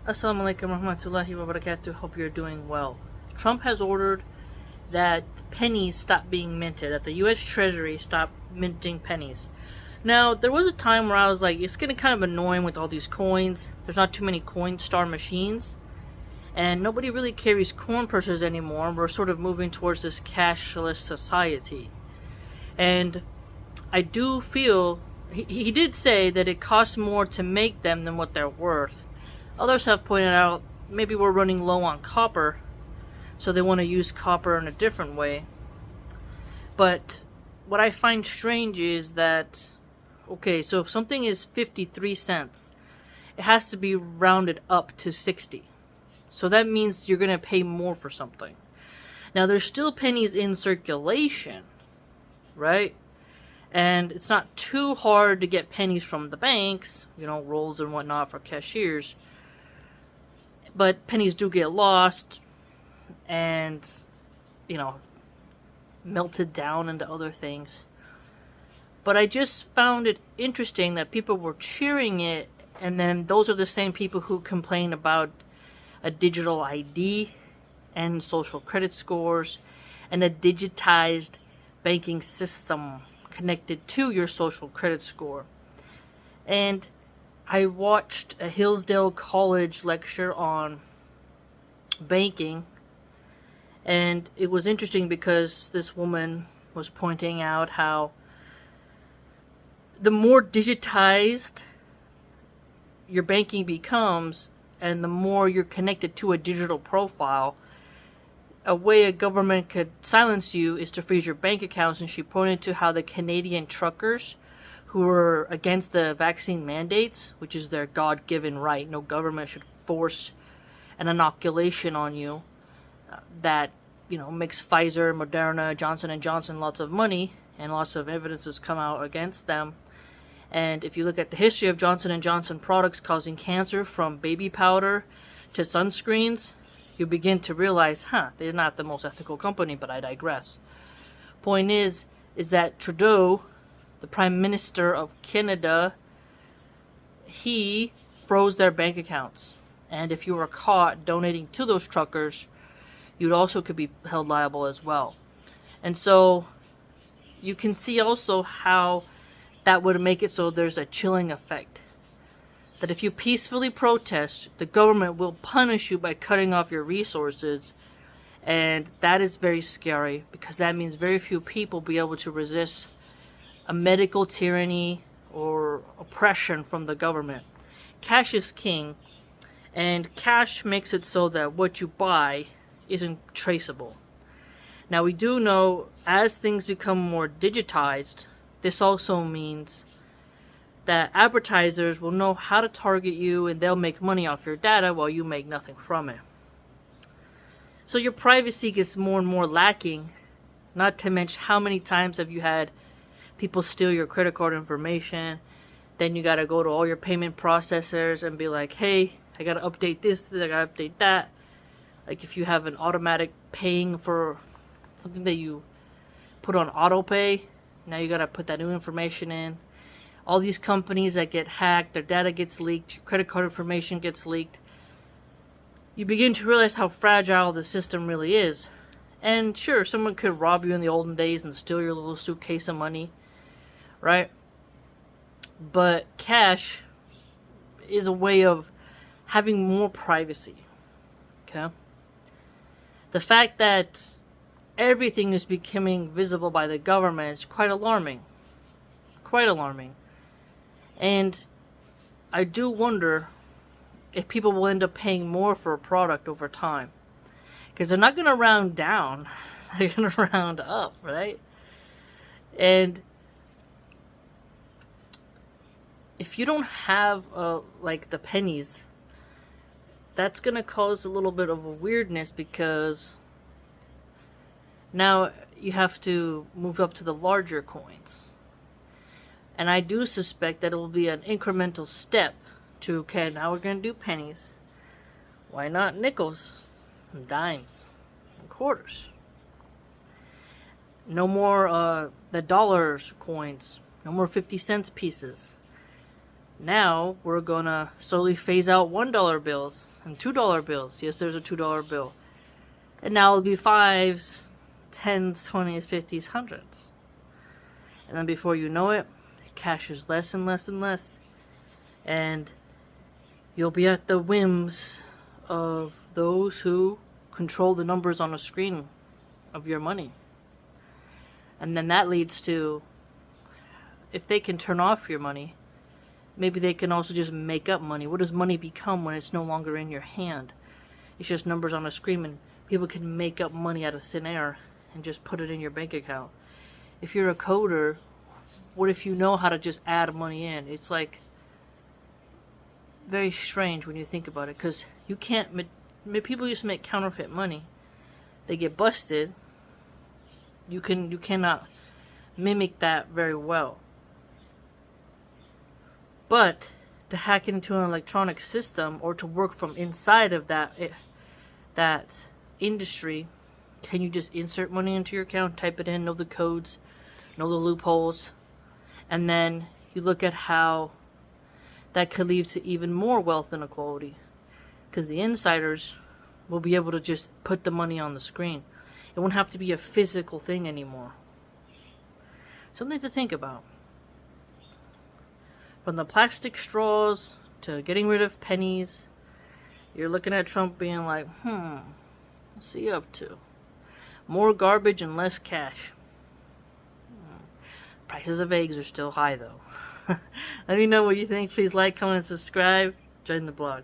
Assalamualaikum warahmatullahi wabarakatuh. Hope you're doing well. Trump has ordered that pennies stop being minted, that the US Treasury stop minting pennies. Now, there was a time where I was like, it's getting kind of annoying with all these coins. There's not too many Coinstar machines, and nobody really carries coin purses anymore. We're sort of moving towards this cashless society. And I do feel, he did say that it costs more to make them than what they're worth. Others have pointed out maybe we're running low on copper, so they want to use copper in a different way. But what I find strange is that, okay, so if something is 53 cents, it has to be rounded up to 60. So that means you're going to pay more for something. Now, there's still pennies in circulation, right? And it's not too hard to get pennies from the banks, rolls and whatnot for cashiers. But pennies do get lost and, melted down into other things. But I just found it interesting that people were cheering it, and then those are the same people who complain about a digital ID and social credit scores and a digitized banking system connected to your social credit score. And I watched a Hillsdale College lecture on banking, and it was interesting because this woman was pointing out how the more digitized your banking becomes and the more you're connected to a digital profile, a way a government could silence you is to freeze your bank accounts. And she pointed to how the Canadian truckers who were against the vaccine mandates, which is their God-given right, no government should force an inoculation on you, that makes Pfizer, Moderna, Johnson & Johnson lots of money, and lots of evidence has come out against them. And if you look at the history of Johnson & Johnson products causing cancer, from baby powder to sunscreens, you begin to realize, they're not the most ethical company, but I digress. Point is that Trudeau, the Prime Minister of Canada, he froze their bank accounts. And if you were caught donating to those truckers, you'd also could be held liable as well. And so you can see also how that would make it so there's a chilling effect. That if you peacefully protest, the government will punish you by cutting off your resources. And that is very scary, because that means very few people will be able to resist a medical tyranny or oppression from the government. Cash is king, and cash makes it so that what you buy isn't traceable. Now, we do know as things become more digitized, this also means that advertisers will know how to target you, and they'll make money off your data while you make nothing from it. So your privacy gets more and more lacking, not to mention how many times have you had people steal your credit card information. Then you got to go to all your payment processors and be like, hey, I got to update this, I got to update that. Like if you have an automatic paying for something that you put on auto pay, now you got to put that new information in. All these companies that get hacked, their data gets leaked, your credit card information gets leaked. You begin to realize how fragile the system really is. And sure, someone could rob you in the olden days and steal your little suitcase of money, right? But cash is a way of having more privacy, okay? The fact that everything is becoming visible by the government is quite alarming. Quite alarming. And I do wonder if people will end up paying more for a product over time. Because they're not going to round down. They're going to round up, right? And if you don't have, like the pennies, that's going to cause a little bit of a weirdness, because now you have to move up to the larger coins. And I do suspect that it will be an incremental step to, okay, now we're going to do pennies. Why not nickels and dimes and quarters? No more the dollars coins. No more 50 cents pieces. Now we're gonna slowly phase out $1 bills and $2 bills. Yes, there's a $2 bill. And now it'll be 5s, 10s, 20s, 50s, 100s. And then before you know it, cash is less and less and less. And you'll be at the whims of those who control the numbers on a screen of your money. And then that leads to, if they can turn off your money, maybe they can also just make up money. What does money become when it's no longer in your hand? It's just numbers on a screen, and people can make up money out of thin air and just put it in your bank account. If you're a coder, what if you know how to just add money in? It's like very strange when you think about it, because you can't. People used to make counterfeit money. They get busted. You cannot mimic that very well. But to hack into an electronic system or to work from inside of that industry, can you just insert money into your account, type it in, know the codes, know the loopholes, and then you look at how that could lead to even more wealth inequality, because the insiders will be able to just put the money on the screen. It won't have to be a physical thing anymore. Something to think about. From the plastic straws to getting rid of pennies, you're looking at Trump being like, what's he up to? More garbage and less cash. Prices of eggs are still high, though. Let me know what you think. Please like, comment, subscribe. Join the blog.